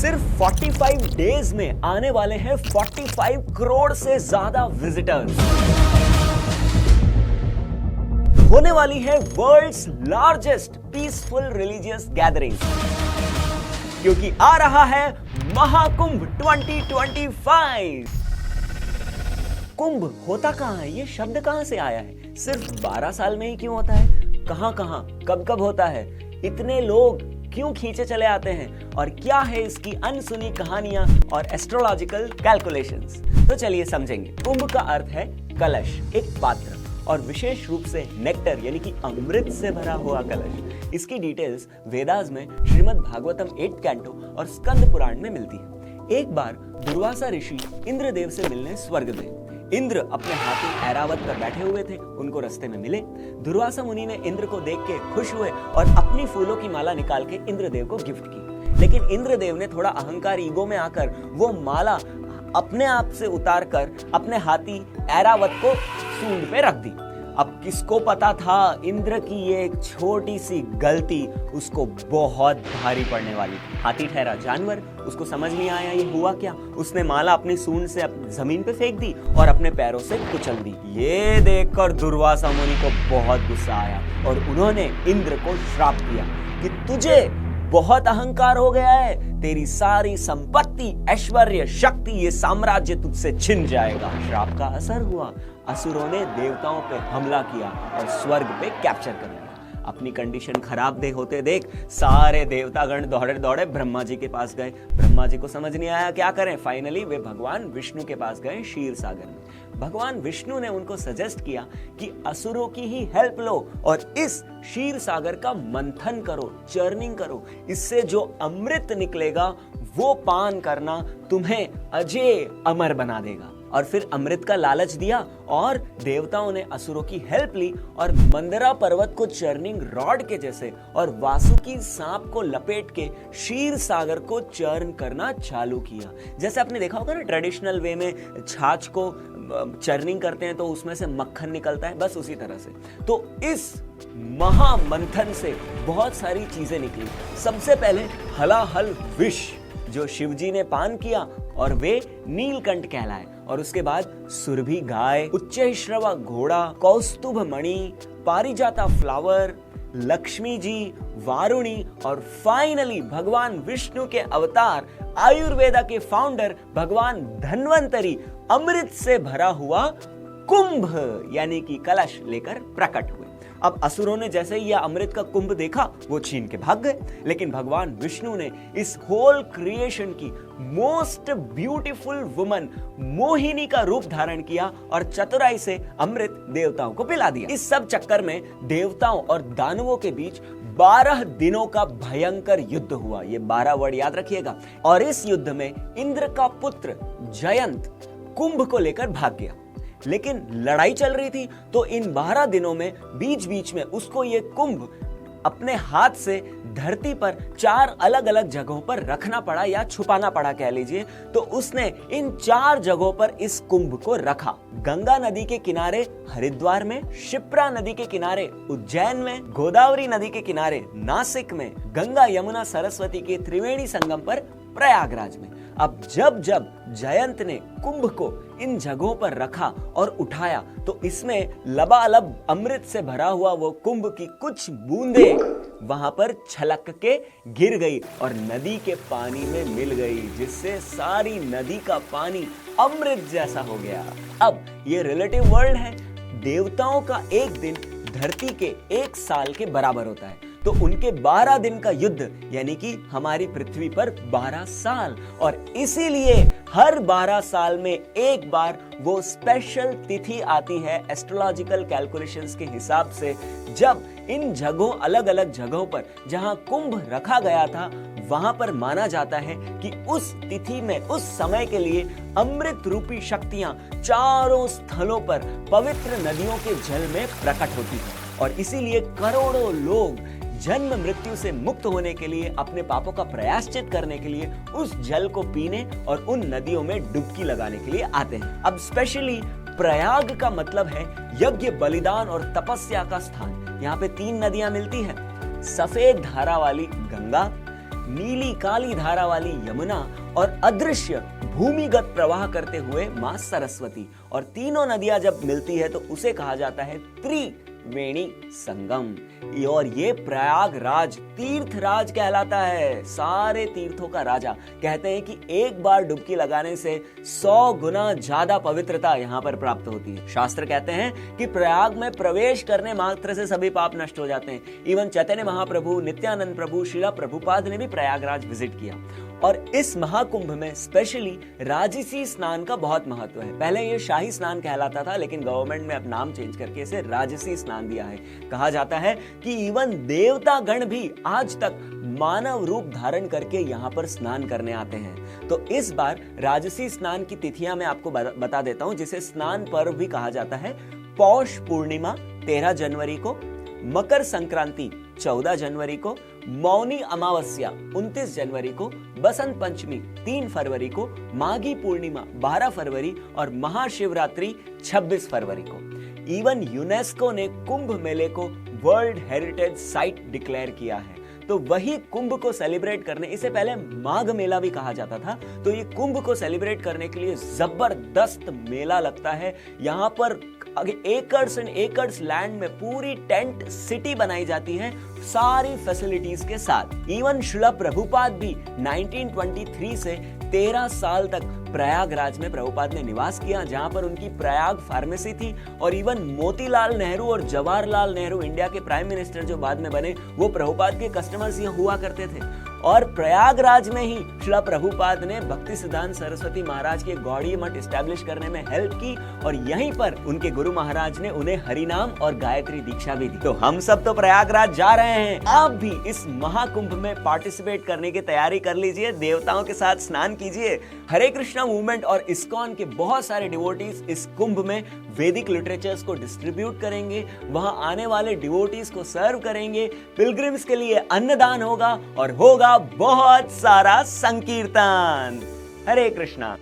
सिर्फ 45 डेज में आने वाले हैं 45 करोड़ से ज्यादा विजिटर्स। होने वाली है world's largest peaceful religious gathering, क्योंकि आ रहा है महाकुंभ 2025। कुंभ होता कहां है? ये शब्द कहां से आया है? सिर्फ 12 साल में ही क्यों होता है? कहां कहां कब कब होता है? इतने लोग क्यों खींचे चले आते हैं? और क्या है इसकी अनसुनी कहानियां और एस्ट्रोलॉजिकल कैलकुलेशंस? तो चलिए समझेंगे। कुंभ का अर्थ है कलश, एक पात्र, और विशेष रूप से नेक्टर यानी कि अमृत से भरा हुआ कलश। इसकी डिटेल्स वेदास में श्रीमद् भागवतम 8th कैंटो और स्कंद पुराण में मिलती है। एक बार दुर्वासा ऋषि इंद्रदेव से मिलने स्वर्ग गए। इंद्र अपने हाथी ऐरावत पर बैठे हुए थे, उनको रास्ते में मिले। दुर्वासा मुनि ने इंद्र को देख के खुश हुए और अपनी फूलों की माला निकाल के इंद्रदेव को गिफ्ट की। लेकिन इंद्रदेव ने थोड़ा अहंकार ईगो में आकर वो माला अपने आप से उतार कर अपने हाथी ऐरावत को सूंड पे रख दी। अब किसको पता था इंद्र की ये एक छोटी सी गलती उसको बहुत भारी पड़ने वाली थी। हाथी ठहरा जानवर, उसको समझ नहीं आया ये हुआ क्या। उसने माला अपनी सूंड से जमीन पे फेंक दी और अपने पैरों से कुचल दी। ये देखकर दुर्वासा मुनि को बहुत गुस्सा आया और उन्होंने इंद्र को श्राप दिया कि तुझे बहुत अहंकार हो गया है, तेरी सारी संपत्ति, ऐश्वर्य, शक्ति, ये साम्राज्य तुझसे छिन जाएगा। श्राप का असर हुआ, असुरों ने देवताओं पे हमला किया और स्वर्ग पे कैप्चर कर लिया। अपनी कंडीशन खराब होते देख सारे देवतागण दौड़े दौड़े ब्रह्मा जी के पास गए। ब्रह्मा जी को समझ नहीं आया क्या करें। फाइनली वे भगवान विष्णु के पास गए क्षीर सागर में। भगवान विष्णु ने उनको सजेस्ट किया कि असुरों की ही हेल्प लो और इस क्षीर सागर का मंथन करो, चर्निंग करो। इससे जो अमृत निकलेगा वो पान करना तुम्हें अजय अमर बना देगा। और फिर अमृत का लालच दिया और देवताओं ने असुरों की हेल्प ली और मंदरा पर्वत को चर्निंग रॉड के जैसे और वासुकी सांप को लपेट के क्षीर सागर को चर्न करना चालू किया। जैसे आपने देखा होगा ना, ट्रेडिशनल वे में छाछ को चर्निंग करते हैं तो उसमें से मक्खन निकलता है, बस उसी तरह से। तो इस महामंथन से बहुत सारी चीजें निकली। सबसे पहले हलाहल विष जो शिवजी ने पान किया और वे नीलकंठ कहलाए। और उसके बाद सुरभि गाय, उच्चैश्रवा घोड़ा, कौस्तुभ मणि, पारिजाता फ्लावर, लक्ष्मी जी, वारुणी और फाइनली भगवान विष्णु के अवतार आयुर्वेदा के फाउंडर भगवान धन्वंतरी अमृत से भरा हुआ कुंभ यानी कि कलश लेकर प्रकट हुए। अब असुरों ने जैसे ही यह अमृत का कुंभ देखा वो छीन के भाग गए। लेकिन भगवान विष्णु ने इस होल क्रिएशन की मोस्ट ब्यूटीफुल वुमन मोहिनी का रूप धारण किया और चतुराई से अमृत देवताओं को पिला दिया। इस सब चक्कर में देवताओं और दानवों के बीच 12 दिनों का भयंकर युद्ध हुआ। ये 12 वर्ड याद रखिएगा। और इस युद्ध में इंद्र का पुत्र जयंत कुंभ को लेकर भाग गया। लेकिन लड़ाई चल रही थी तो इन 12 दिनों में बीच बीच में उसको ये कुंभ अपने हाथ से धरती पर 4 अलग अलग जगहों पर रखना पड़ा या छुपाना पड़ा कह लीजिए। तो उसने इन 4 जगहों पर इस कुंभ को रखा। गंगा नदी के किनारे हरिद्वार में, शिप्रा नदी के किनारे उज्जैन में, गोदावरी नदी के किनारे नासिक में, गंगा यमुना सरस्वती के त्रिवेणी संगम पर प्रयागराज में। अब जब जब जयंत ने कुंभ को इन जगहों पर रखा और उठाया तो इसमें लबालब अमृत से भरा हुआ वो कुंभ की कुछ बूंदें वहां पर छलक के गिर गई और नदी के पानी में मिल गई, जिससे सारी नदी का पानी अमृत जैसा हो गया। अब ये रिलेटिव वर्ल्ड है। देवताओं का एक दिन धरती के 1 साल के बराबर होता है। तो उनके 12 दिन का युद्ध यानी कि हमारी पृथ्वी पर 12 साल। और इसीलिए हर 12 साल में एक बार वो स्पेशल तिथि आती है एस्ट्रोलॉजिकल कैलकुलेशंस के हिसाब से, जब इन जगहों अलग अलग जगहों पर जहां कुंभ रखा गया था वहां पर माना जाता है कि उस तिथि में उस समय के लिए अमृत रूपी शक्तियां चारों स्थलों पर पवित्र नदियों के जल में प्रकट होती हैं। और इसीलिए करोड़ों लोग जन्म मृत्यु से मुक्त होने के लिए, अपने पापों का प्रायश्चित करने के लिए उस जल को पीने और उन नदियों में डुबकी लगाने के लिए आते हैं। अब स्पेशली प्रयाग का मतलब है यज्ञ, बलिदान और तपस्या का स्थान। यहाँ पे 3 नदियां मिलती हैं, सफेद धारा वाली गंगा, नीली काली धारा वाली यमुना और अदृश्य भूमिगत प्रवाह करते हुए मां सरस्वती, और तीनों नदियां जब मिलती है तो उसे कहा जाता है त्रिवेणी संगम। और ये प्रयागराज तीर्थराज कहलाता है, सारे तीर्थों का राजा। कहते हैं कि एक बार डुबकी लगाने से 100 गुना ज्यादा पवित्रता यहाँ पर प्राप्त होती है। शास्त्र कहते हैं कि प्रयाग में प्रवेश करने मात्र से सभी पाप नष्ट हो जाते हैं। इवन चैतन्य महाप्रभु, नित्यानंद प्रभु, श्रीला प्रभुपाद ने भी प्रयागराज विजिट किया। और इस महाकुंभ में स्पेशली राजसी स्नान का बहुत महत्व है। पहले ये शाही स्नान कहलाता था, लेकिन गवर्नमेंट ने अब नाम चेंज करके इसे राजसी स्नान दिया है। कहा जाता है कि इवन देवता गण भी आज तक मानव रूप धारण करके यहाँ पर स्नान करने आते हैं। तो इस बार राजसी स्नान की तिथियां मैं आपको बता देता हूं, जिसे स्नान पर्व भी कहा जाता है। पौष पूर्णिमा 13 जनवरी को, मकर संक्रांति 14 जनवरी को, मौनी अमावस्या 29 जनवरी को, बसंत पंचमी 3 फरवरी को, माघी पूर्णिमा 12 फरवरी और महाशिवरात्रि 26 फरवरी को। इवन यूनेस्को ने कुंभ मेले को वर्ल्ड हेरिटेज साइट डिक्लेयर किया है। तो वही कुंभ को सेलिब्रेट करने, इसे पहले माघ मेला भी कहा जाता था, तो ये कुंभ को सेलिब्रेट करने के लिए जबरदस्त मेला लगता है। यहाँ पर एकर्स एंड एकर्स लैंड में पूरी टेंट सिटी बनाई जाती है सारी फैसिलिटीज के साथ। इवन श्रीला प्रभुपाद भी 1923 से 13 साल तक प्रयागराज में प्रभुपाद ने निवास किया, जहां पर उनकी प्रयाग फार्मेसी थी। और इवन मोतीलाल नेहरू और जवाहरलाल नेहरू, इंडिया के प्राइम मिनिस्टर जो बाद में बने, वो प्रभुपाद के कस्टमर्स यहाँ हुआ करते थे। और प्रयागराज में ही श्रीला प्रभुपाद ने भक्ति सिद्धांत सरस्वती महाराज के गौड़ीय मठ एस्टैब्लिश करने में हेल्प की, और यहीं पर उनके गुरु महाराज ने उन्हें हरिनाम और गायत्री दीक्षा भी दी। तो हम सब तो प्रयागराज जा रहे हैं, आप भी इस महाकुंभ में पार्टिसिपेट करने की तैयारी कर लीजिए, देवताओं के साथ स्नान कीजिए। हरे कृष्णा मूवमेंट और इस्कॉन के बहुत सारे डिवोटीज इस कुंभ में वैदिक लिटरेचर्स को डिस्ट्रीब्यूट करेंगे, वहां आने वाले डिवोटीज को सर्व करेंगे, पिलग्रिम्स के लिए अन्नदान होगा और होगा बहुत सारा संकीर्तन। हरे कृष्णा।